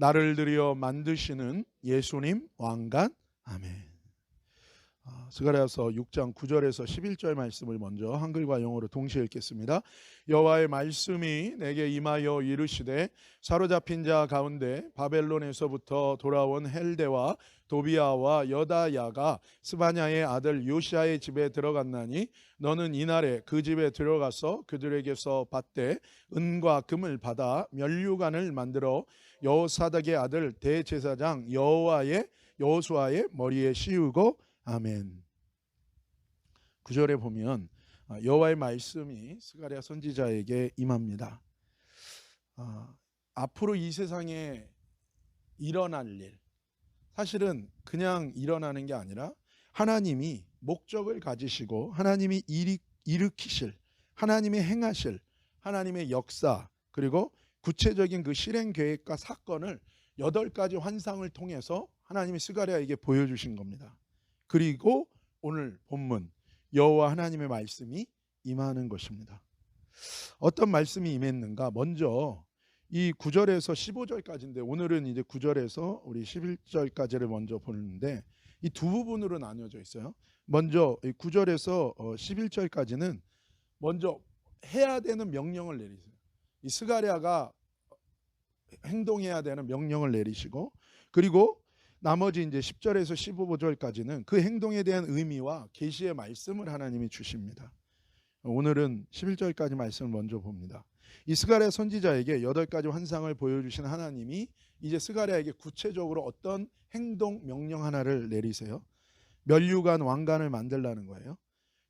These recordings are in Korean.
나를 들여 만드시는 예수님 왕관. 아멘. 스가랴서 6장 9절에서 11절 말씀을 먼저 한글과 영어로 동시에 읽겠습니다. 여호와의 말씀이 내게 임하여 이르시되 사로잡힌 자 가운데 바벨론에서부터 돌아온 헬데와 도비아와 여다야가 스바냐의 아들 요시아의 집에 들어갔나니 너는 이날에 그 집에 들어가서 그들에게서 받되 은과 금을 받아 면류관을 만들어 여호사닥의 아들 대제사장 여호수아의 머리에 씌우고. 아멘. 9절에 보면 여호와의 말씀이 스가랴 선지자에게 임합니다. 앞으로 이 세상에 일어날 일, 사실은 그냥 일어나는 게 아니라 하나님이 목적을 가지시고 하나님이 일으키실, 하나님이 행하실 하나님의 역사, 그리고 구체적인 그 실행 계획과 사건을 8가지 환상을 통해서 하나님이 스가랴에게 보여주신 겁니다. 그리고 오늘 본문 여호와 하나님의 말씀이 임하는 것입니다. 어떤 말씀이 임했는가? 먼저 이 9절에서 15절까지인데 오늘은 이제 9절에서 우리 11절까지를 먼저 보는데 이 두 부분으로 나뉘어져 있어요. 먼저 9절에서 11절까지는 먼저 해야 되는 명령을 내리세요. 이 스가랴가 행동해야 되는 명령을 내리시고, 그리고 나머지 이제 10절에서 15절까지는 그 행동에 대한 의미와 계시의 말씀을 하나님이 주십니다. 오늘은 11절까지 말씀을 먼저 봅니다. 이 스가랴 선지자에게 8가지 환상을 보여주신 하나님이 이제 스가랴에게 구체적으로 어떤 행동 명령 하나를 내리세요. 면류관 왕관을 만들라는 거예요.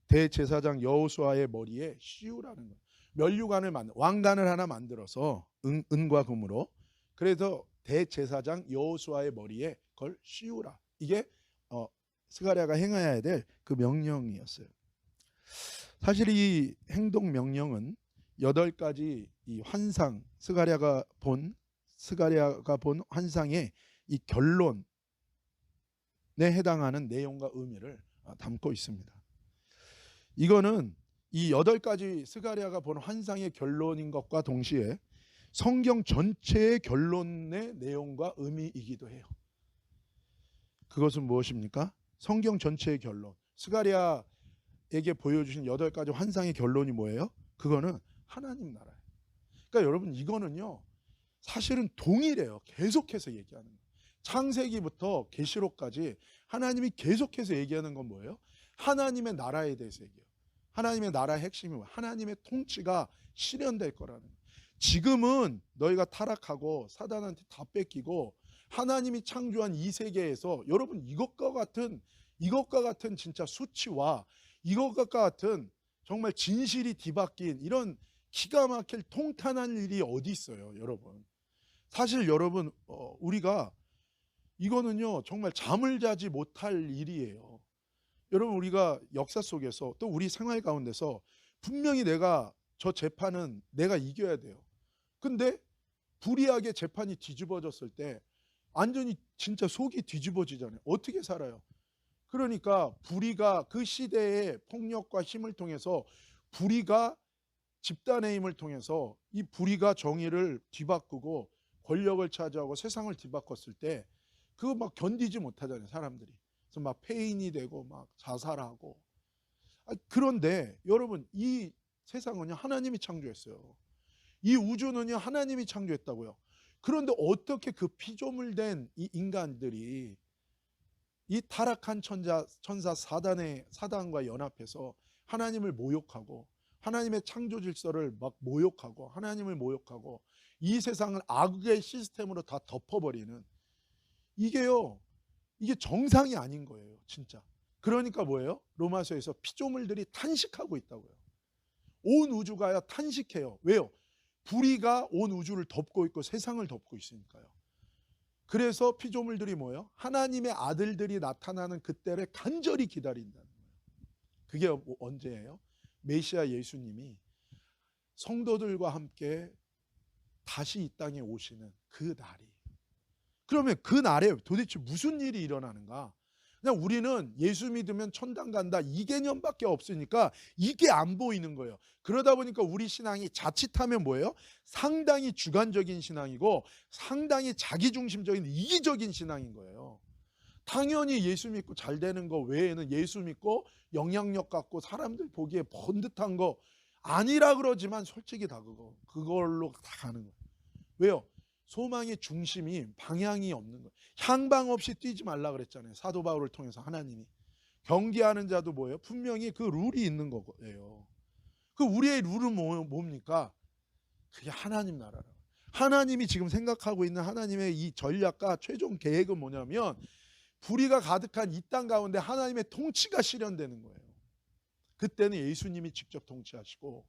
대제사장 여호수아의 머리에 씌우라는 거예요. 면류관을 왕관을 하나 만들어서 은과 금으로, 그래서 대제사장 여호수아의 머리에 그걸 씌우라. 이게 스가랴가 행해야 될 그 명령이었어요. 사실 이 행동 명령은 8가지 이 환상, 스가랴가 본 환상의 이 결론에 해당하는 내용과 의미를 담고 있습니다. 이거는 이 8가지 스가랴가 본 환상의 결론인 것과 동시에 성경 전체의 결론의 내용과 의미이기도 해요. 그것은 무엇입니까? 성경 전체의 결론. 스가랴에게 보여주신 8가지 환상의 결론이 뭐예요? 그거는 하나님 나라예요. 그러니까 여러분, 이거는요 사실은 동일해요. 계속해서 얘기하는 거예요. 창세기부터 계시록까지 하나님이 계속해서 얘기하는 건 뭐예요? 하나님의 나라에 대해서 얘기해요. 하나님의 나라의 핵심이 뭐예요? 하나님의 통치가 실현될 거라는 거예요. 지금은 너희가 타락하고 사단한테 다 뺏기고 하나님이 창조한 이 세계에서 여러분 이것과 같은 진짜 수치와 이것과 같은 정말 진실이 뒤바뀐 이런 기가 막힐 통탄한 일이 어디 있어요, 여러분. 사실 여러분 우리가 이거는요 정말 잠을 자지 못할 일이에요. 여러분, 우리가 역사 속에서 또 우리 생활 가운데서 분명히 저 재판은 내가 이겨야 돼요. 근데 불의하게 재판이 뒤집어졌을 때 완전히 진짜 속이 뒤집어지잖아요. 어떻게 살아요? 그러니까 불의가 그 시대의 폭력과 힘을 통해서, 불의가 집단의 힘을 통해서 이 불의가 정의를 뒤바꾸고 권력을 차지하고 세상을 뒤바꿨을 때 그거 막 견디지 못하잖아요, 사람들이. 그래서 막 폐인이 되고 막 자살하고. 그런데 여러분, 이 세상은요 하나님이 창조했어요. 이 우주는요 하나님이 창조했다고요. 그런데 어떻게 그 피조물된 이 인간들이 이 타락한 천사 사단과 연합해서 하나님을 모욕하고 하나님의 창조 질서를 막 모욕하고 하나님을 모욕하고 이 세상을 악의 시스템으로 다 덮어버리는, 이게 정상이 아닌 거예요, 진짜. 그러니까 뭐예요? 로마서에서 피조물들이 탄식하고 있다고요. 온 우주가 탄식해요. 왜요? 불의가 온 우주를 덮고 있고 세상을 덮고 있으니까요. 그래서 피조물들이 뭐예요? 하나님의 아들들이 나타나는 그때를 간절히 기다린다는 거예요. 그게 언제예요? 메시아 예수님이 성도들과 함께 다시 이 땅에 오시는 그 날이. 그러면 그 날에 도대체 무슨 일이 일어나는가? 그냥 우리는 예수 믿으면 천당 간다 이 개념밖에 없으니까 이게 안 보이는 거예요. 그러다 보니까 우리 신앙이 자칫하면 뭐예요? 상당히 주관적인 신앙이고 상당히 자기중심적인 이기적인 신앙인 거예요. 당연히 예수 믿고 잘 되는 거 외에는 예수 믿고 영향력 갖고 사람들 보기에 번듯한 거 아니라 그러지만 솔직히 다 그걸로 다 가는 거예요. 왜요? 소망의 중심이 방향이 없는 거예요. 향방 없이 뛰지 말라 그랬잖아요. 사도 바울을 통해서 하나님이. 경계하는 자도 뭐예요? 분명히 그 룰이 있는 거예요. 그 우리의 룰은 뭡니까? 그게 하나님 나라라고. 하나님이 지금 생각하고 있는 하나님의 이 전략과 최종 계획은 뭐냐면 불의가 가득한 이 땅 가운데 하나님의 통치가 실현되는 거예요. 그때는 예수님이 직접 통치하시고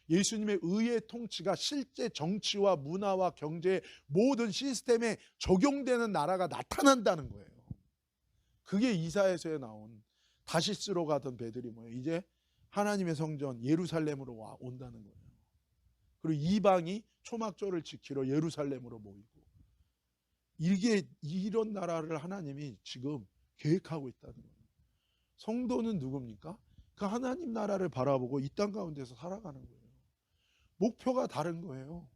예수님의 의의 통치가 실제 정치와 문화와 경제의 모든 시스템에 적용되는 나라가 나타난다는 거예요. 그게 이사야서에 나온 다시스로 가던 배들이 뭐예요? 이제 하나님의 성전 예루살렘으로 온다는 거예요. 그리고 이방이 초막절을 지키러 예루살렘으로 모이고 이게 이런 나라를 하나님이 지금 계획하고 있다는 거예요. 성도는 누굽니까? 그 하나님 나라를 바라보고 이 땅 가운데서 살아가는 거예요. 목표가 다른 거예요.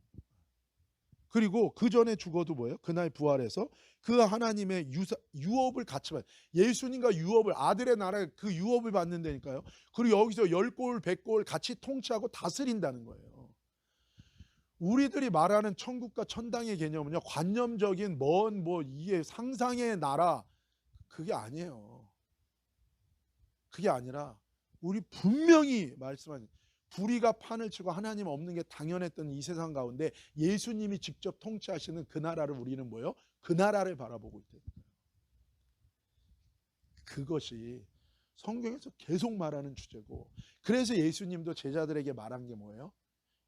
그리고 그 전에 죽어도 뭐예요? 그날 부활해서 그 하나님의 유업을 같이 받아요. 예수님과 유업을 아들의 나라에 그 유업을 받는다니까요. 그리고 여기서 10골 100골 같이 통치하고 다스린다는 거예요. 우리들이 말하는 천국과 천당의 개념은요, 관념적인 먼 이게 상상의 나라 그게 아니에요. 그게 아니라 우리 분명히 말씀하신 불의가 판을 치고 하나님 없는 게 당연했던 이 세상 가운데 예수님이 직접 통치하시는 그 나라를 우리는 뭐예요? 그 나라를 바라보고 있다는 거예요. 그것이 성경에서 계속 말하는 주제고, 그래서 예수님도 제자들에게 말한 게 뭐예요?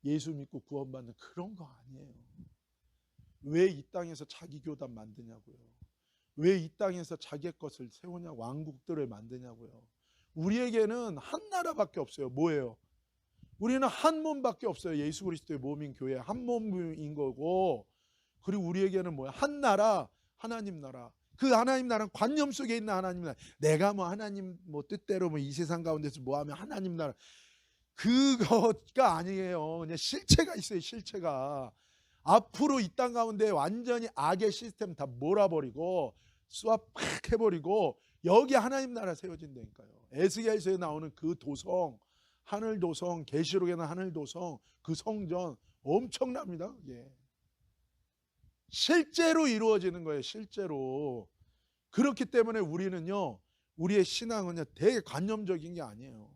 예수 믿고 구원받는 그런 거 아니에요. 왜 이 땅에서 자기 교단 만드냐고요. 왜 이 땅에서 자기의 것을 세우냐, 왕국들을 만드냐고요. 우리에게는 한 나라밖에 없어요. 뭐예요? 우리는 한 몸밖에 없어요. 예수 그리스도의 몸인 교회 한 몸인 거고, 그리고 우리에게는 뭐야? 한 나라, 하나님 나라. 그 하나님 나라는 관념 속에 있는 하나님 나라. 내가 하나님 뜻대로 이 세상 가운데서 하면 하나님 나라. 그것가 아니에요. 그냥 실체가 있어요. 실체가. 앞으로 이 땅 가운데 완전히 악의 시스템 다 몰아버리고 수압 팍 해버리고 여기 하나님 나라 세워진다니까요. 에스겔서에 나오는 그 도성, 하늘 도성, 계시록에는 하늘 도성, 그 성전 엄청납니다. 그게 실제로 이루어지는 거예요. 실제로. 그렇기 때문에 우리는요, 우리의 신앙은요 되게 관념적인 게 아니에요.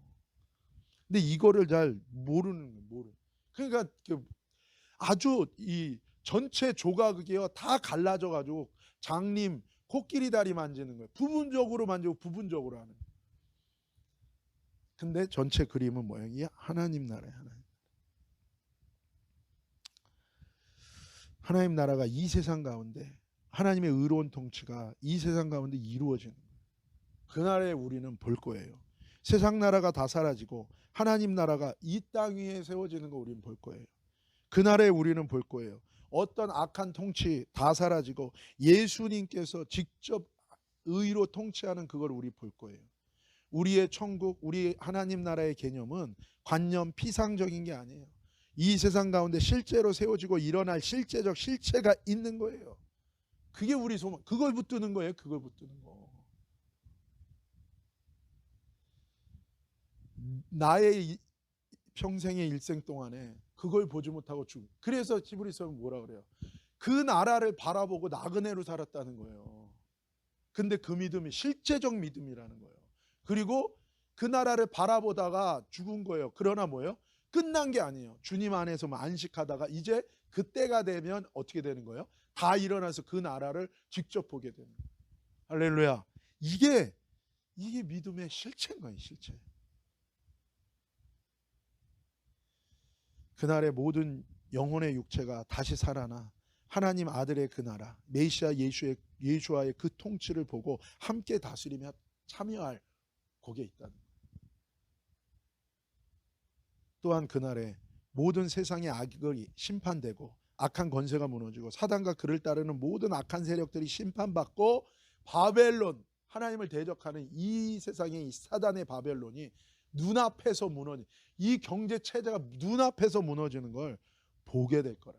근데 이거를 잘 모르는 거예요. 그러니까 아주 이 전체 조각이요 다 갈라져 가지고 장님 코끼리 다리 만지는 거예요. 부분적으로 만지고 부분적으로 하는. 근데 전체 그림은 모양이 하나님 나라예요. 하나님 나라가 이 세상 가운데 하나님의 의로운 통치가 이 세상 가운데 이루어지는 거예요. 그날에 우리는 볼 거예요. 세상 나라가 다 사라지고 하나님 나라가 이 땅 위에 세워지는 거 우리는 볼 거예요. 그날에 우리는 볼 거예요. 어떤 악한 통치 다 사라지고 예수님께서 직접 의로 통치하는 그걸 우리 볼 거예요. 우리의 천국, 우리 하나님 나라의 개념은 관념 피상적인 게 아니에요. 이 세상 가운데 실제로 세워지고 일어날 실제적 실체가 있는 거예요. 그게 우리 소망. 그걸 붙드는 거예요. 그걸 붙드는 거. 나의 평생의 일생 동안에 그걸 보지 못하고 죽은. 그래서 히브리서는 뭐라 그래요? 그 나라를 바라보고 나그네로 살았다는 거예요. 근데 그 믿음이 실제적 믿음이라는 거예요. 그리고 그 나라를 바라보다가 죽은 거예요. 그러나 뭐예요? 끝난 게 아니에요. 주님 안에서 안식하다가 이제 그때가 되면 어떻게 되는 거예요? 다 일어나서 그 나라를 직접 보게 되는 거예요. 할렐루야. 이게 믿음의 실체인 거예요. 실체. 그날의 모든 영혼의 육체가 다시 살아나 하나님 아들의 그 나라, 메시아 예수와의 그 통치를 보고 함께 다스리며 참여할 거기에 있다는 거예요. 또한 그날에 모든 세상의 악이 심판되고 악한 권세가 무너지고 사단과 그를 따르는 모든 악한 세력들이 심판받고 바벨론 하나님을 대적하는 이 세상의 이 사단의 바벨론이 눈앞에서 무너지, 이 경제 체제가 눈앞에서 무너지는 걸 보게 될 거라.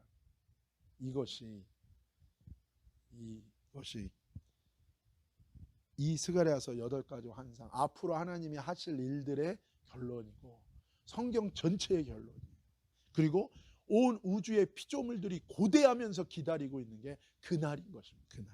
이것이 이 스가랴서 8가지 환상, 앞으로 하나님이 하실 일들의 결론이고 성경 전체의 결론이에요. 그리고 온 우주의 피조물들이 고대하면서 기다리고 있는 게 그날인 것입니다. 그날.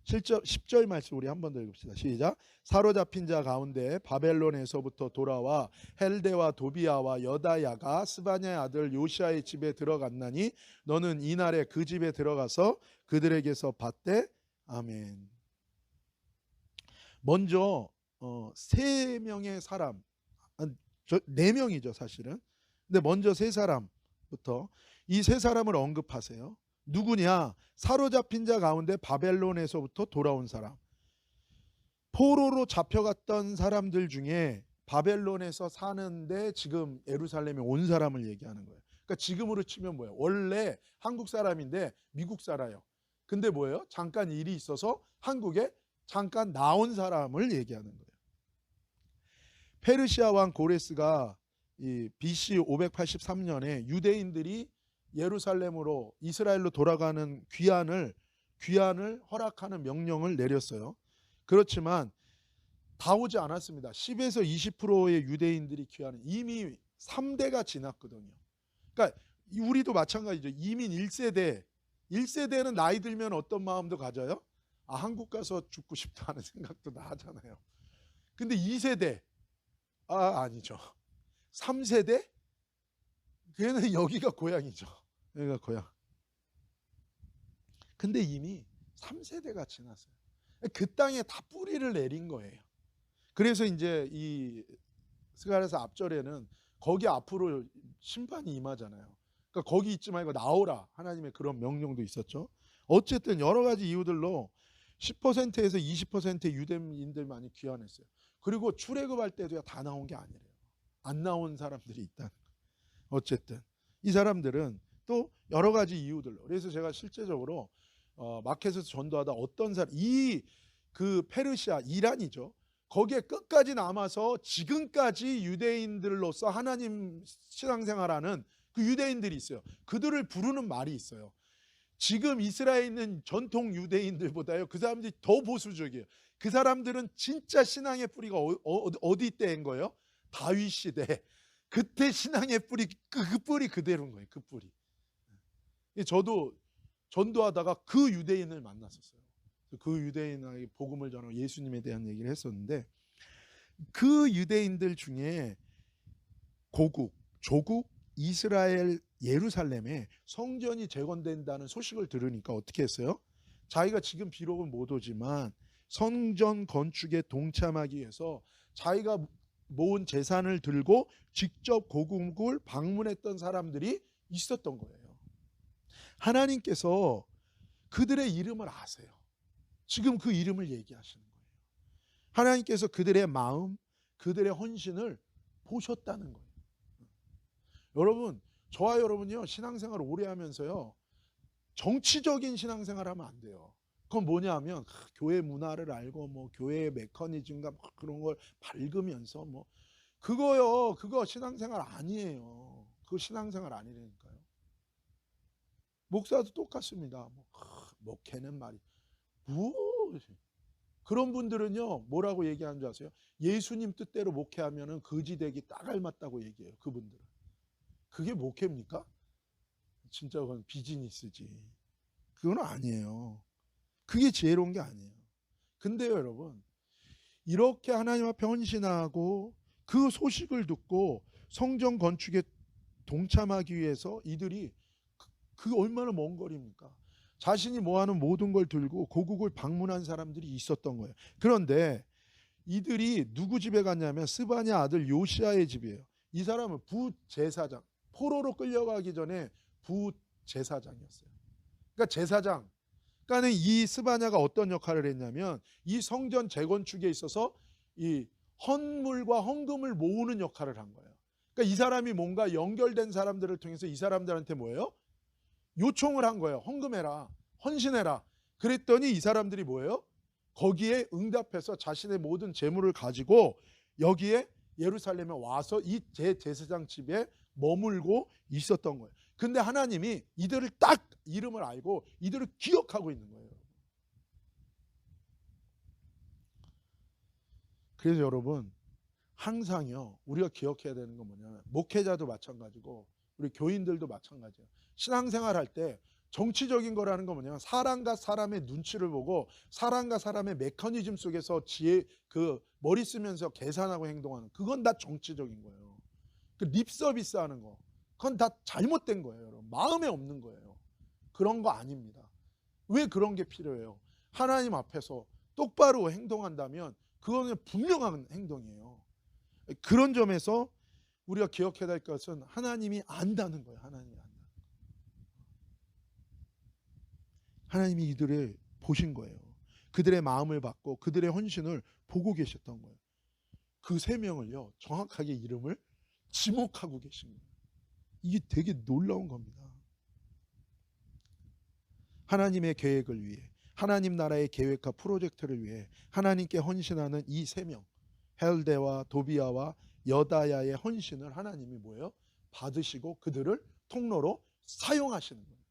10절 말씀 우리 한 번 더 읽읍시다. 시작. 사로잡힌 자 가운데 바벨론에서부터 돌아와 헬데와 도비아와 여다야가 스바냐의 아들 요시아의 집에 들어갔나니 너는 이날에 그 집에 들어가서 그들에게서 받되. 아멘. 먼저 3명의 사람, 4명이죠 사실은. 근데 먼저 3사람부터 이 3사람을 언급하세요. 누구냐? 사로잡힌 자 가운데 바벨론에서부터 돌아온 사람. 포로로 잡혀갔던 사람들 중에 바벨론에서 사는데 지금 예루살렘에 온 사람을 얘기하는 거예요. 그러니까 지금으로 치면 뭐예요? 원래 한국 사람인데 미국 살아요. 근데 뭐예요? 잠깐 일이 있어서 한국에 잠깐 나온 사람을 얘기하는 거예요. 페르시아 왕 고레스가 이 BC 583년에 유대인들이 예루살렘으로 이스라엘로 돌아가는 귀환을 허락하는 명령을 내렸어요. 그렇지만 다 오지 않았습니다. 10에서 20%의 유대인들이 귀환을 이미 3대가 지났거든요. 그러니까 우리도 마찬가지죠. 이민 1세대는 나이 들면 어떤 마음도 가져요? 아, 한국 가서 죽고 싶다 하는 생각도 다 하잖아요. 근데 2세대 아니죠. 3세대? 걔는 여기가 고향이죠. 여기가 고향. 근데 이미 3세대가 지났어요. 그 땅에 다 뿌리를 내린 거예요. 그래서 이제 이 스가랴서 앞절에는 거기 앞으로 심판이 임하잖아요. 그러니까 거기 있지 말고 나오라, 하나님의 그런 명령도 있었죠. 어쨌든 여러 가지 이유들로 10%에서 20%의 유대인들만이 귀환했어요. 그리고 출애굽할 때도 다 나온 게 아니래요. 안 나온 사람들이 있다는 거예요. 어쨌든 이 사람들은 또 여러 가지 이유들로, 그래서 제가 실제적으로 마켓에서 전도하다 어떤 사람, 그 페르시아, 이란이죠. 거기에 끝까지 남아서 지금까지 유대인들로서 하나님 신앙생활하는 그 유대인들이 있어요. 그들을 부르는 말이 있어요. 지금 이스라엘에 있는 전통 유대인들보다요, 그 사람들이 더 보수적이에요. 그 사람들은 진짜 신앙의 뿌리가 어디 때인 거예요? 다윗 시대. 그때 신앙의 뿌리, 그 뿌리 그대로인 거예요. 그 뿌리. 저도 전도하다가 그 유대인을 만났었어요. 그 유대인에게 복음을 전하고 예수님에 대한 얘기를 했었는데, 그 유대인들 중에 조국 이스라엘 예루살렘에 성전이 재건된다는 소식을 들으니까 어떻게 했어요? 자기가 지금 비록은 못 오지만 성전 건축에 동참하기 위해서 자기가 모은 재산을 들고 직접 고국을 방문했던 사람들이 있었던 거예요. 하나님께서 그들의 이름을 아세요. 지금 그 이름을 얘기하시는 거예요. 하나님께서 그들의 마음, 그들의 헌신을 보셨다는 거예요. 여러분, 저와 여러분이요, 신앙생활 오래 하면서요, 정치적인 신앙생활 하면 안 돼요. 그건 뭐냐 하면 교회 문화를 알고 뭐 교회의 메커니즘과 뭐 그런 걸 밝으면서 뭐 그거 신앙생활 아니에요. 그거 신앙생활 아니라니까요. 목사도 똑같습니다. 목회는 말이 뭐 그런 분들은요, 뭐라고 얘기하는 줄 아세요? 예수님 뜻대로 목회하면은 거지되기 딱 알맞다고 얘기해요. 그분들은. 그게 목회입니까? 진짜 그건 비즈니스지. 그건 아니에요. 그게 지혜로운 게 아니에요. 근데요, 여러분, 이렇게 하나님 앞에 헌신하고 그 소식을 듣고 성전 건축에 동참하기 위해서 이들이 그 얼마나 먼 거리입니까? 자신이 뭐하는 모든 걸 들고 고국을 방문한 사람들이 있었던 거예요. 그런데 이들이 누구 집에 갔냐면 스바냐 아들 요시아의 집이에요. 이 사람은 부제사장, 포로로 끌려가기 전에 부제사장이었어요. 그러니까 제사장, 그러니까 이 스바냐가 어떤 역할을 했냐면 이 성전 재건축에 있어서 이 헌물과 헌금을 모으는 역할을 한 거예요. 그러니까 이 사람이 뭔가 연결된 사람들을 통해서 이 사람들한테 뭐예요? 요청을 한 거예요. 헌금해라, 헌신해라. 그랬더니 이 사람들이 뭐예요? 거기에 응답해서 자신의 모든 재물을 가지고 여기에 예루살렘에 와서 이 제사장 집에 머물고 있었던 거예요. 근데 하나님이 이들을 딱 이름을 알고 이들을 기억하고 있는 거예요. 그래서 여러분, 항상요, 우리가 기억해야 되는 건 뭐냐면, 목회자도 마찬가지고 우리 교인들도 마찬가지예요. 신앙생활 할 때 정치적인 거라는 건 뭐냐면, 사람과 사람의 눈치를 보고 사람과 사람의 메커니즘 속에서 머리 쓰면서 계산하고 행동하는, 그건 다 정치적인 거예요. 그 립서비스 하는 거, 그건 다 잘못된 거예요. 여러분, 마음에 없는 거예요. 그런 거 아닙니다. 왜 그런 게 필요해요? 하나님 앞에서 똑바로 행동한다면 그거는 분명한 행동이에요. 그런 점에서 우리가 기억해야 될 것은 하나님이 안다는 거예요. 하나님이 안다. 하나님이 이들을 보신 거예요. 그들의 마음을 받고 그들의 헌신을 보고 계셨던 거예요. 그 세 명을요, 정확하게 이름을 지목하고 계신 거예요. 이게 되게 놀라운 겁니다. 하나님의 계획을 위해, 하나님 나라의 계획과 프로젝트를 위해 하나님께 헌신하는 이 세 명, 헬데와 도비아와 여다야의 헌신을 하나님이 뭐예요? 받으시고 그들을 통로로 사용하시는 거예요.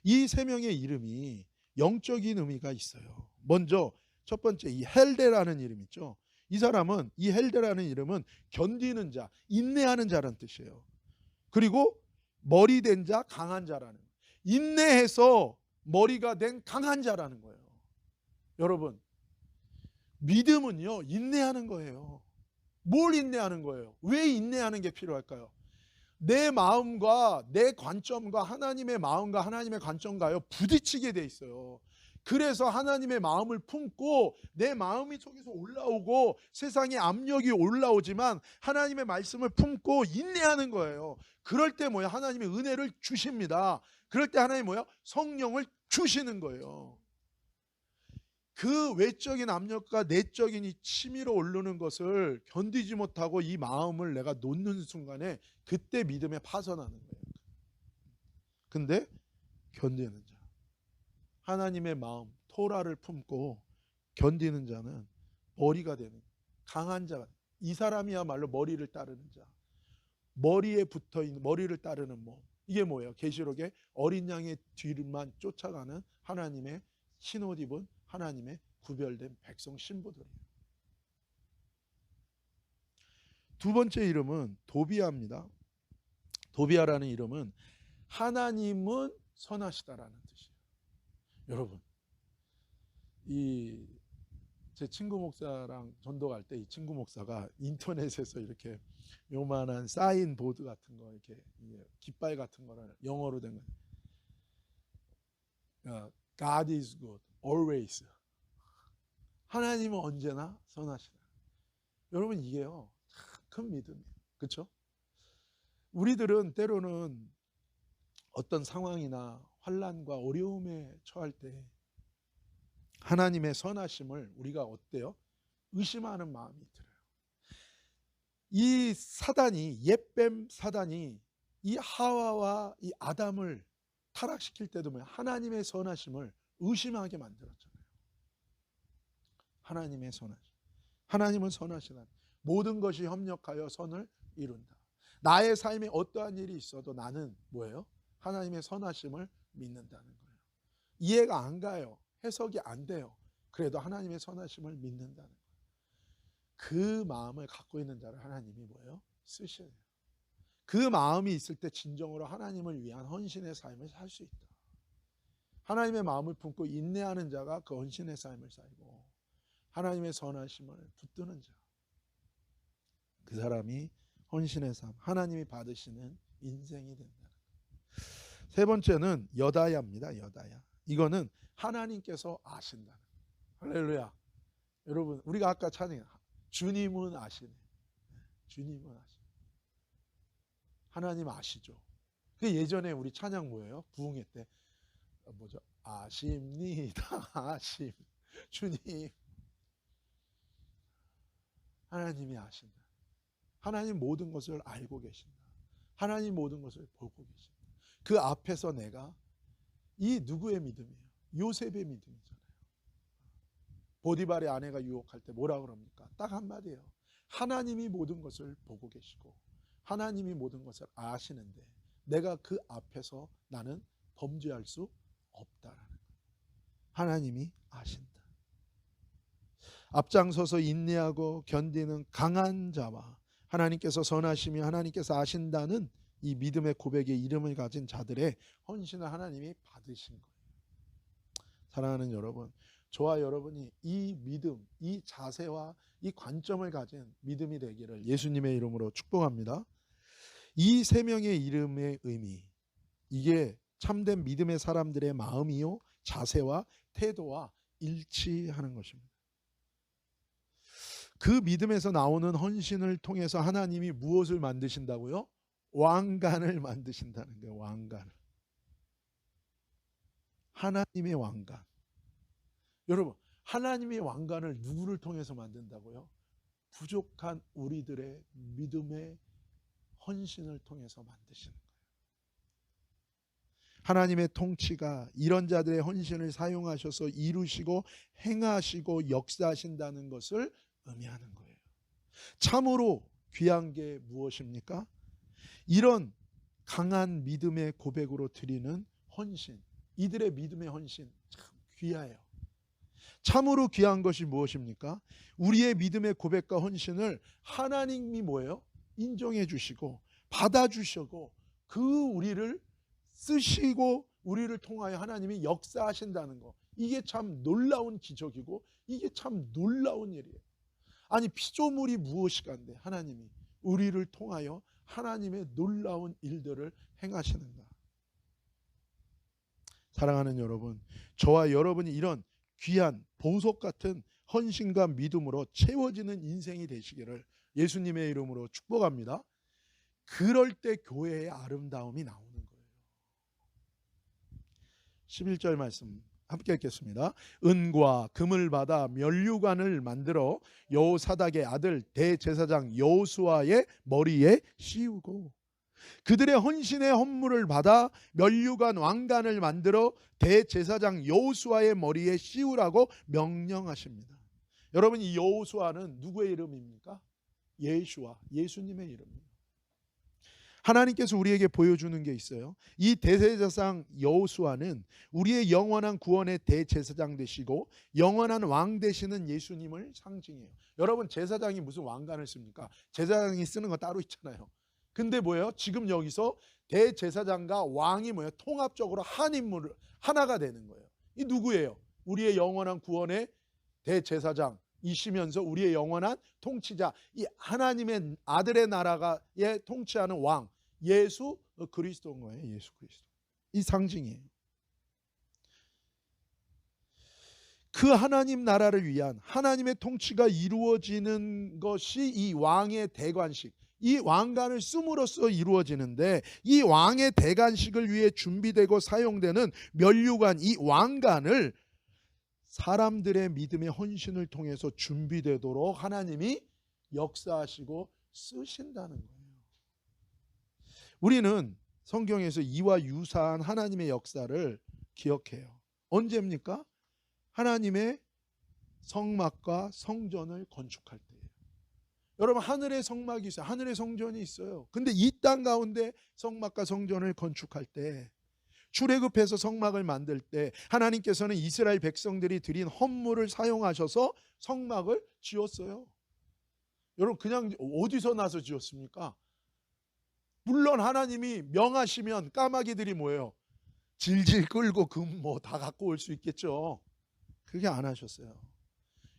이 세 명의 이름이 영적인 의미가 있어요. 먼저 첫 번째, 이 헬데라는 이름 있죠. 이 사람은, 이 헬데라는 이름은 견디는 자, 인내하는 자라는 뜻이에요. 그리고 머리 된 자, 강한 자라는, 인내해서 머리가 된 강한 자라는 거예요. 여러분, 믿음은요, 인내하는 거예요. 뭘 인내하는 거예요? 왜 인내하는 게 필요할까요? 내 마음과 내 관점과 하나님의 마음과 하나님의 관점과요, 부딪히게 돼 있어요. 그래서 하나님의 마음을 품고 내 마음이 속에서 올라오고 세상에 압력이 올라오지만 하나님의 말씀을 품고 인내하는 거예요. 그럴 때 뭐야? 하나님의 은혜를 주십니다. 그럴 때 하나님이 뭐야? 성령을 주시는 거예요. 그 외적인 압력과 내적인 이 치밀어 오르는 것을 견디지 못하고 이 마음을 내가 놓는 순간에 그때 믿음에 파선하는 거예요. 근데 견디는 자, 하나님의 마음, 토라를 품고 견디는 자는 머리가 되는 강한 자가, 이 사람이야말로 머리를 따르는 자, 머리에 붙어있는, 머리를 따르는 몸. 이게 뭐예요? 계시록에 어린 양의 뒤만 쫓아가는 하나님의 흰옷 입은 하나님의 구별된 백성 신부들이에요. 두 번째 이름은 도비아입니다. 도비아라는 이름은 하나님은 선하시다라는 뜻이에요. 여러분, 제 친구 목사랑 전도 갈 때 이 친구 목사가 인터넷에서 이렇게 요만한 사인 보드 같은 거, 이렇게 깃발 같은 거를 영어로 된 거, God is good, always. 하나님은 언제나 선하시다. 여러분, 이게요, 큰 믿음이에요. 그렇죠? 우리들은 때로는 어떤 상황이나 환난과 어려움에 처할 때 하나님의 선하심을 우리가 어때요? 의심하는 마음이 들어요. 이 사단이, 옛뱀 사단이 이 하와와 이 아담을 타락시킬 때도 하나님의 선하심을 의심하게 만들었잖아요. 하나님의 선하심. 하나님은 선하시다. 모든 것이 협력하여 선을 이룬다. 나의 삶에 어떠한 일이 있어도 나는 뭐예요? 하나님의 선하심을 믿는다는 거예요. 이해가 안 가요. 해석이 안 돼요. 그래도 하나님의 선하심을 믿는다는 거예요. 그 마음을 갖고 있는 자를 하나님이 뭐예요? 쓰셔야 돼요. 그 마음이 있을 때 진정으로 하나님을 위한 헌신의 삶을 살 수 있다. 하나님의 마음을 품고 인내하는 자가 그 헌신의 삶을 살고 하나님의 선하심을 붙드는 자, 그 사람이 헌신의 삶, 하나님이 받으시는 인생이 된다는 거예요. 세 번째는 여다야입니다. 여다야. 이거는 하나님께서 아신다는 거예요. 할렐루야. 여러분, 우리가 아까 찬양, 주님은 아시네. 주님은 아시네. 하나님 아시죠. 그 예전에 우리 찬양 뭐예요? 부흥회 때 뭐죠? 아십니다. 아심. 주님. 하나님이 아신다. 하나님 모든 것을 알고 계신다. 하나님 모든 것을 보고 계신다. 그 앞에서 내가, 이 누구의 믿음이에요? 요셉의 믿음이잖아요. 보디발의 아내가 유혹할 때 뭐라 그럽니까? 딱 한마디예요. 하나님이 모든 것을 보고 계시고 하나님이 모든 것을 아시는데 내가 그 앞에서 나는 범죄할 수 없다라는 거예요. 하나님이 아신다. 앞장서서 인내하고 견디는 강한 자와 하나님께서 선하시며 하나님께서 아신다는 이 믿음의 고백의 이름을 가진 자들의 헌신을 하나님이 받으신 거예요. 사랑하는 여러분, 저와 여러분이 이 믿음, 이 자세와 이 관점을 가진 믿음이 되기를 예수님의 이름으로 축복합니다. 이 세 명의 이름의 의미, 이게 참된 믿음의 사람들의 마음이요 자세와 태도와 일치하는 것입니다. 그 믿음에서 나오는 헌신을 통해서 하나님이 무엇을 만드신다고요? 왕관을 만드신다는 거예요. 왕관. 하나님의 왕관. 여러분, 하나님의 왕관을 누구를 통해서 만든다고요? 부족한 우리들의 믿음의 헌신을 통해서 만드시는 거예요. 하나님의 통치가 이런 자들의 헌신을 사용하셔서 이루시고 행하시고 역사하신다는 것을 의미하는 거예요. 참으로 귀한 게 무엇입니까? 이런 강한 믿음의 고백으로 드리는 헌신, 이들의 믿음의 헌신 참 귀해요. 참으로 귀한 것이 무엇입니까? 우리의 믿음의 고백과 헌신을 하나님이 뭐예요? 인정해 주시고 받아주시고 그 우리를 쓰시고 우리를 통하여 하나님이 역사하신다는 것, 이게 참 놀라운 기적이고 이게 참 놀라운 일이에요. 아니 피조물이 무엇이간데 하나님이 우리를 통하여 하나님의 놀라운 일들을 행하시는가. 사랑하는 여러분, 저와 여러분이 이런 귀한 보석 같은 헌신과 믿음으로 채워지는 인생이 되시기를 예수님의 이름으로 축복합니다. 그럴 때 교회의 아름다움이 나오는 거예요. 11절 말씀 함께 읽겠습니다. 은과 금을 받아 면류관을 만들어 여호사닥의 아들 대제사장 여호수아의 머리에 씌우고 그들의 헌신의 헌물을 받아 면류관 왕관을 만들어 대제사장 여호수아의 머리에 씌우라고 명령하십니다. 여러분, 이 여호수아는 누구의 이름입니까? 예수와 예수님의 이름이에요. 하나님께서 우리에게 보여주는 게 있어요. 이 대제사장 여호수아는 우리의 영원한 구원의 대제사장 되시고 영원한 왕 되시는 예수님을 상징해요. 여러분, 제사장이 무슨 왕관을 씁니까? 제사장이 쓰는 거 따로 있잖아요. 근데 뭐예요? 지금 여기서 대제사장과 왕이 뭐예요? 통합적으로 한 인물, 하나가 되는 거예요. 이 누구예요? 우리의 영원한 구원의 대제사장 이시면서 우리의 영원한 통치자, 이 하나님의 아들의 나라가에 통치하는 왕 예수 그리스도인 거예요. 예수 그리스도. 이 상징이에요. 그 하나님 나라를 위한 하나님의 통치가 이루어지는 것이 이 왕의 대관식, 이 왕관을 씀으로써 이루어지는데, 이 왕의 대관식을 위해 준비되고 사용되는 면류관, 이 왕관을 사람들의 믿음의 헌신을 통해서 준비되도록 하나님이 역사하시고 쓰신다는 거예요. 우리는 성경에서 이와 유사한 하나님의 역사를 기억해요. 언제입니까? 하나님의 성막과 성전을 건축할 때예요. 여러분, 하늘의 성막이 있어요. 하늘의 성전이 있어요. 근데 이 땅 가운데 성막과 성전을 건축할 때, 출애굽해서 성막을 만들 때 하나님께서는 이스라엘 백성들이 드린 헌물을 사용하셔서 성막을 지었어요. 여러분, 그냥 어디서 나서 지었습니까? 물론 하나님이 명하시면 까마귀들이 뭐예요? 질질 끌고 금 뭐 다 갖고 올 수 있겠죠. 그게 안 하셨어요.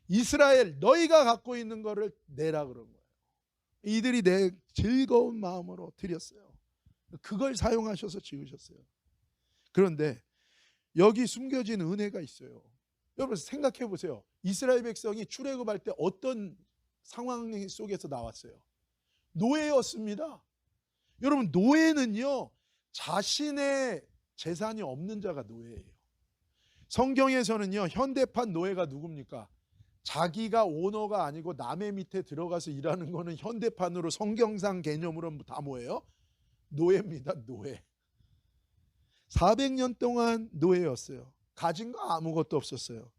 이스라엘, 너희가 갖고 있는 거를 내라 그런 거예요. 이들이 내 즐거운 마음으로 드렸어요. 그걸 사용하셔서 지으셨어요. 그런데 여기 숨겨진 은혜가 있어요. 여러분 생각해 보세요. 이스라엘 백성이 출애굽할 때 어떤 상황 속에서 나왔어요? 노예였습니다. 여러분, 노예는요, 자신의 재산이 없는 자가 노예예요. 성경에서는요, 현대판 노예가 누굽니까? 자기가 오너가 아니고 남의 밑에 들어가서 일하는 거는 현대판으로 성경상 개념으로 다 뭐예요? 노예입니다. 노예. 400년 동안 노예였어요. 가진 거 아무것도 없었어요.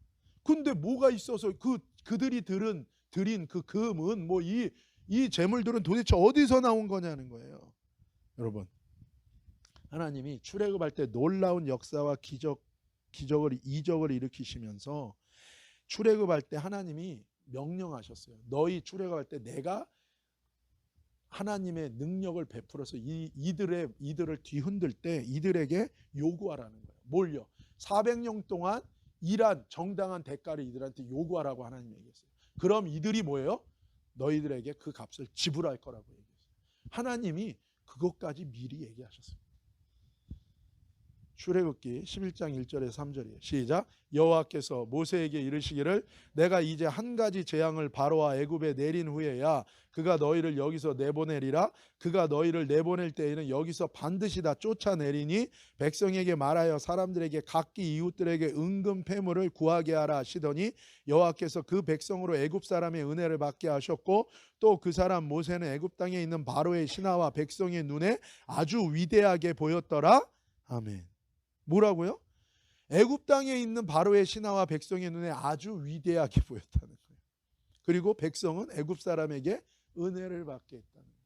근데 뭐가 있어서 그들이 드린 그 금은 뭐 이 재물들은 도대체 어디서 나온 거냐는 거예요. 여러분, 하나님이 출애굽할 때 놀라운 역사와 이적을 일으키시면서 출애굽할 때 하나님이 명령하셨어요. 너희 출애굽할 때 내가 하나님의 능력을 베풀어서 이들을 뒤흔들 때 이들에게 요구하라는 거예요. 뭘요? 400년 동안 일한 정당한 대가를 이들한테 요구하라고 하나님이 얘기했어요. 그럼 이들이 뭐예요? 너희들에게 그 값을 지불할 거라고 얘기했어요. 하나님이 그것까지 미리 얘기하셨습니다. 출애굽기 11장 1절에서 3절이에요. 시작. 여호와께서 모세에게 이르시기를 내가 이제 한 가지 재앙을 바로와 애굽에 내린 후에야 그가 너희를 여기서 내보내리라. 그가 너희를 내보낼 때에는 여기서 반드시 다 쫓아내리니 백성에게 말하여 사람들에게 각기 이웃들에게 은금 패물을 구하게 하라 하시더니 여호와께서 그 백성으로 애굽 사람의 은혜를 받게 하셨고 또 그 사람 모세는 애굽 땅에 있는 바로의 신하와 백성의 눈에 아주 위대하게 보였더라. 아멘. 뭐라고요? 애굽 땅에 있는 바로의 신하와 백성의 눈에 아주 위대하게 보였다는 거예요. 그리고 백성은 애굽 사람에게 은혜를 받게 했다는 거예요.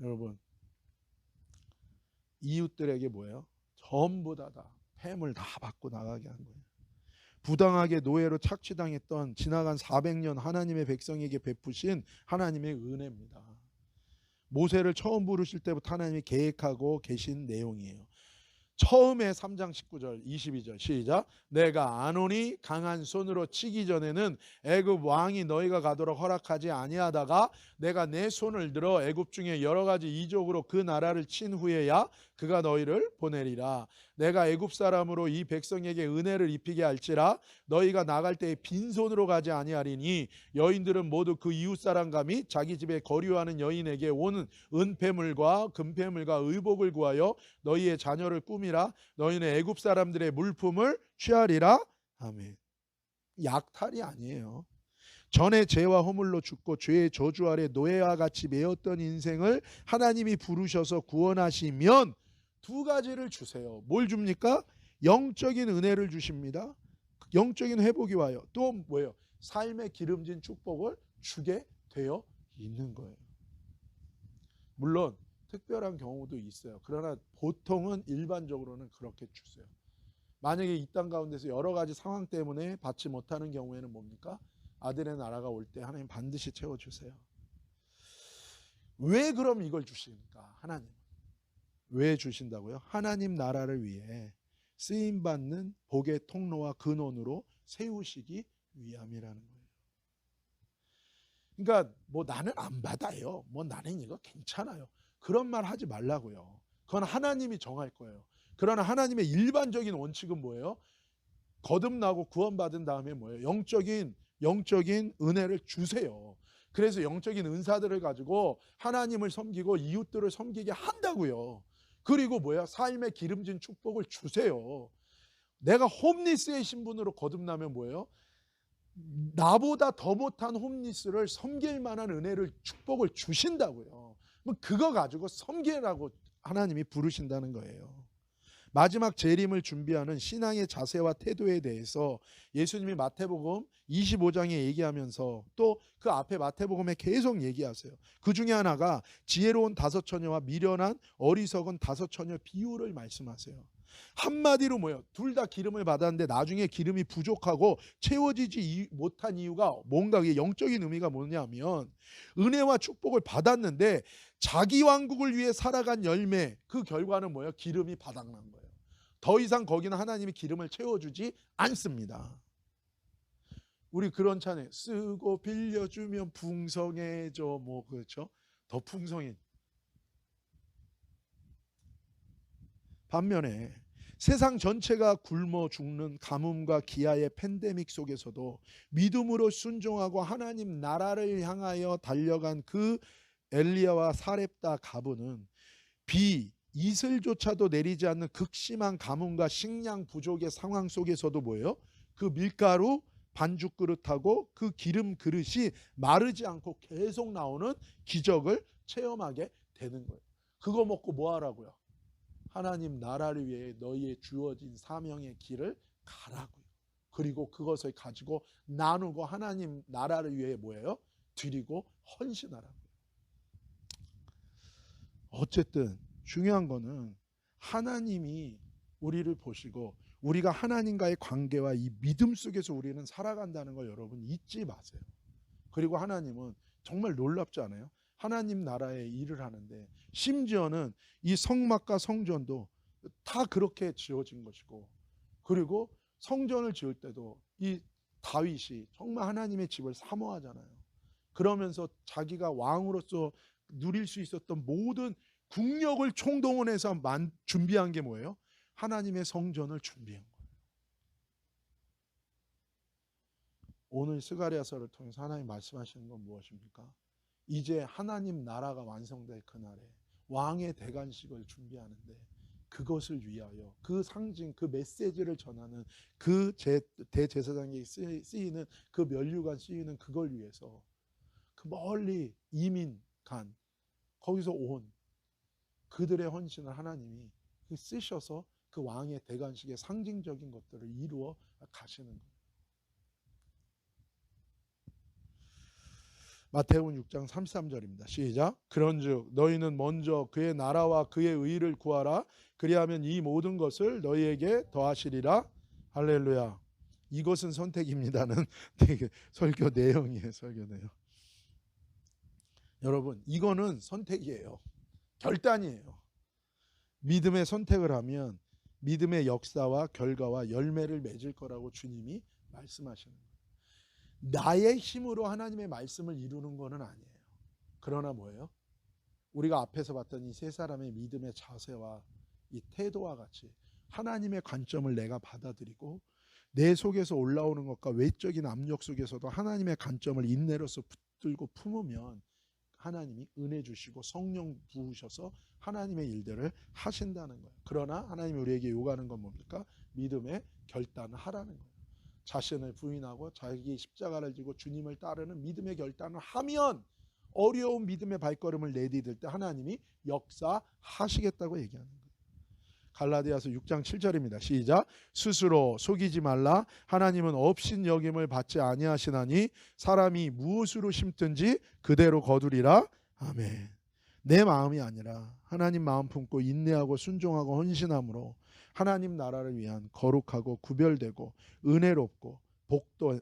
여러분, 이웃들에게 뭐예요? 전부 다 폐물 다 받고 나가게 한 거예요. 부당하게 노예로 착취당했던 지나간 400년 하나님의 백성에게 베푸신 하나님의 은혜입니다. 모세를 처음 부르실 때부터 하나님이 계획하고 계신 내용이에요. 처음에 3장 19절 22절 시작. 내가 아노니 강한 손으로 치기 전에는 애굽 왕이 너희가 가도록 허락하지 아니하다가 내가 내 손을 들어 애굽 중에 여러 가지 이적으로 그 나라를 친 후에야 그가 너희를 보내리라. 내가 애굽 사람으로 이 백성에게 은혜를 입히게 할지라 너희가 나갈 때에 빈손으로 가지 아니하리니 여인들은 모두 그 이웃 사람과 및 자기 집에 거류하는 여인에게 오는 은폐물과 금폐물과 의복을 구하여 너희의 자녀를 꾸미라. 너희는 애굽 사람들의 물품을 취하리라. 아멘. 약탈이 아니에요. 전에 죄와 허물로 죽고 죄의 저주 아래 노예와 같이 매였던 인생을 하나님이 부르셔서 구원하시면 두 가지를 주세요. 뭘 줍니까? 영적인 은혜를 주십니다. 영적인 회복이 와요. 또 뭐예요? 삶의 기름진 축복을 주게 되어 있는 거예요. 물론 특별한 경우도 있어요. 그러나 보통은 일반적으로는 그렇게 주세요. 만약에 이 땅 가운데서 여러 가지 상황 때문에 받지 못하는 경우에는 뭡니까? 아들의 나라가 올 때 하나님 반드시 채워주세요. 왜 그럼 이걸 주십니까? 하나님. 왜 주신다고요? 하나님 나라를 위해 쓰임받는 복의 통로와 근원으로 세우시기 위함이라는 거예요. 그러니까 뭐 나는 안 받아요. 뭐 나는 이거 괜찮아요. 그런 말 하지 말라고요. 그건 하나님이 정할 거예요. 그러나 하나님의 일반적인 원칙은 뭐예요? 거듭나고 구원받은 다음에 뭐예요? 영적인 은혜를 주세요. 그래서 영적인 은사들을 가지고 하나님을 섬기고 이웃들을 섬기게 한다고요. 그리고 뭐야? 삶의 기름진 축복을 주세요. 내가 홈리스의 신분으로 거듭나면 뭐예요? 나보다 더 못한 홈리스를 섬길 만한 은혜를 축복을 주신다고요. 그거 가지고 섬기라고 하나님이 부르신다는 거예요. 마지막 재림을 준비하는 신앙의 자세와 태도에 대해서 예수님이 마태복음 25장에 얘기하면서 또 그 앞에 마태복음에 계속 얘기하세요. 그 중에 하나가 지혜로운 5처녀와 미련한 어리석은 5처녀 비유를 말씀하세요. 한마디로 뭐예요? 둘 다 기름을 받았는데 나중에 기름이 부족하고 채워지지 못한 이유가 뭔가, 영적인 의미가 뭐냐면 은혜와 축복을 받았는데 자기 왕국을 위해 살아간 열매, 그 결과는 뭐예요? 기름이 바닥난 거예요. 더 이상 거기는 하나님이 기름을 채워주지 않습니다. 우리 그런 찬양, 쓰고 빌려주면 풍성해져, 뭐 그렇죠? 더 풍성해. 반면에 세상 전체가 굶어 죽는 가뭄과 기아의 팬데믹 속에서도 믿음으로 순종하고 하나님 나라를 향하여 달려간 그 엘리야와 사렙다 가부는 이슬조차도 내리지 않는 극심한 가뭄과 식량 부족의 상황 속에서도 뭐예요? 그 밀가루 반죽 그릇하고 그 기름 그릇이 마르지 않고 계속 나오는 기적을 체험하게 되는 거예요. 그거 먹고 뭐 하라고요? 하나님 나라를 위해 너희의 주어진 사명의 길을 가라고요. 그리고 그것을 가지고 나누고 하나님 나라를 위해 뭐예요? 드리고 헌신하라고요. 어쨌든 중요한 거는 하나님이 우리를 보시고 우리가 하나님과의 관계와 이 믿음 속에서 우리는 살아간다는 걸 여러분 잊지 마세요. 그리고 하나님은 정말 놀랍지 않아요? 하나님 나라의 일을 하는데 심지어는 이 성막과 성전도 다 그렇게 지어진 것이고, 그리고 성전을 지을 때도 이 다윗이 정말 하나님의 집을 사모하잖아요. 그러면서 자기가 왕으로서 누릴 수 있었던 모든 국력을 총동원해서 준비한 게 뭐예요? 하나님의 성전을 준비한 거예요. 오늘 스가랴서를 통해서 하나님 말씀하시는 건 무엇입니까? 이제 하나님 나라가 완성될 그날에 왕의 대관식을 준비하는데 그것을 위하여 그 상징, 그 메시지를 전하는 그 대제사장에게 쓰이는 그 면류관 쓰이는 그걸 위해서 그 멀리 이민 간 거기서 온 그들의 헌신을 하나님이 쓰셔서 그 왕의 대관식의 상징적인 것들을 이루어 가시는 거예요. 마태복음 6장 33절입니다. 시작. 그런즉 너희는 먼저 그의 나라와 그의 의를 구하라. 그리하면 이 모든 것을 너희에게 더하시리라. 할렐루야. 이것은 선택입니다는 되게 설교 내용이에요. 설교 내용. 여러분, 이거는 선택이에요. 결단이에요. 믿음의 선택을 하면 믿음의 역사와 결과와 열매를 맺을 거라고 주님이 말씀하시는 거예요. 나의 힘으로 하나님의 말씀을 이루는 것은 아니에요. 그러나 뭐예요? 우리가 앞에서 봤던 이 세 사람의 믿음의 자세와 이 태도와 같이 하나님의 관점을 내가 받아들이고 내 속에서 올라오는 것과 외적인 압력 속에서도 하나님의 관점을 인내로서 붙들고 품으면 하나님이 은혜 주시고 성령 부으셔서 하나님의 일들을 하신다는 거예요. 그러나 하나님이 우리에게 요구하는 건 뭡니까? 믿음의 결단을 하라는 거예요. 자신을 부인하고 자기 십자가를 지고 주님을 따르는 믿음의 결단을 하면 어려운 믿음의 발걸음을 내디딜 때 하나님이 역사하시겠다고 얘기하는 거예요. 갈라디아서 6장 7절입니다. 시작. 스스로 속이지 말라. 하나님은 없인 여김을 받지 아니하시나니 사람이 무엇으로 심든지 그대로 거두리라. 아멘. 내 마음이 아니라 하나님 마음 품고 인내하고 순종하고 헌신함으로 하나님 나라를 위한 거룩하고 구별되고 은혜롭고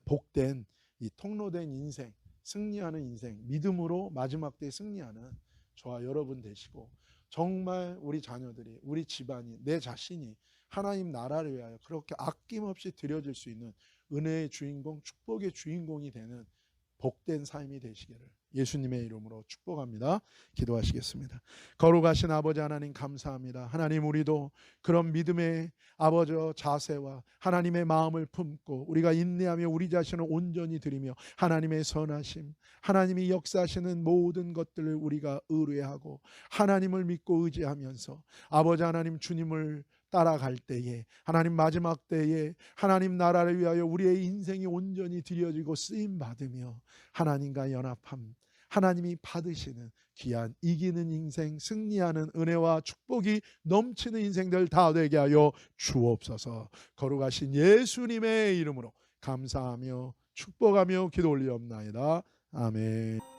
복된 이 통로된 인생, 승리하는 인생, 믿음으로 마지막 때에 승리하는 저와 여러분 되시고, 정말 우리 자녀들이, 우리 집안이, 내 자신이 하나님 나라를 위하여 그렇게 아낌없이 드려질 수 있는 은혜의 주인공, 축복의 주인공이 되는 복된 삶이 되시기를 예수님의 이름으로 축복합니다. 기도하시겠습니다. 거룩하신 아버지 하나님 감사합니다. 하나님, 우리도 그런 믿음의 아버지 자세와 하나님의 마음을 품고 우리가 인내하며 우리 자신을 온전히 드리며 하나님의 선하심, 하나님이 역사하시는 모든 것들을 우리가 의뢰하고 하나님을 믿고 의지하면서 아버지 하나님 주님을 따라갈 때에 하나님 마지막 때에 하나님 나라를 위하여 우리의 인생이 온전히 드려지고 쓰임 받으며 하나님과 연합함, 하나님이 받으시는 귀한 이기는 인생, 승리하는 은혜와 축복이 넘치는 인생들 다 되게 하여 주옵소서. 거룩하신 예수님의 이름으로 감사하며 축복하며 기도 올리옵나이다. 아멘.